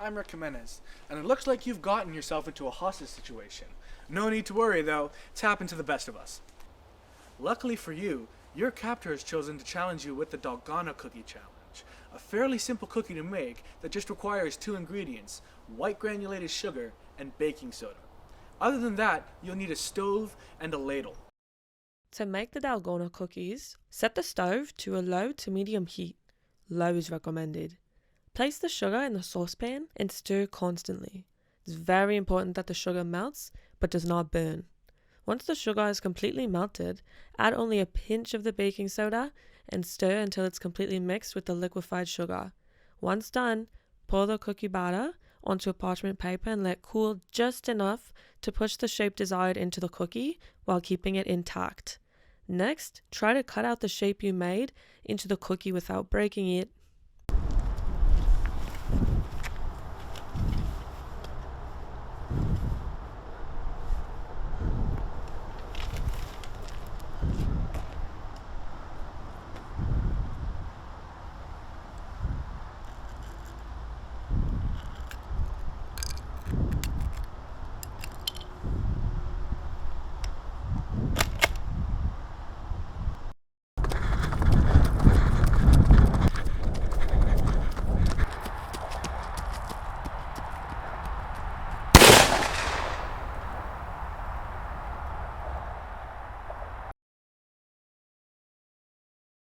I'm Rick Jimenez, and it looks like you've gotten yourself into a hostage situation. No need to worry though, it's happened to the best of us. Luckily for you, your captor has chosen to challenge you with the Dalgona cookie challenge. A fairly simple cookie to make that just requires two ingredients, white granulated sugar and baking soda. Other than that, you'll need a stove and a ladle. To make the Dalgona cookies, set the stove to a low to medium heat. Low is recommended. Place the sugar in the saucepan and stir constantly. It's very important that the sugar melts but does not burn. Once the sugar is completely melted, add only a pinch of the baking soda and stir until it's completely mixed with the liquefied sugar. Once done, pour the cookie batter onto a parchment paper and let cool just enough to push the shape desired into the cookie while keeping it intact. Next, try to cut out the shape you made into the cookie without breaking it.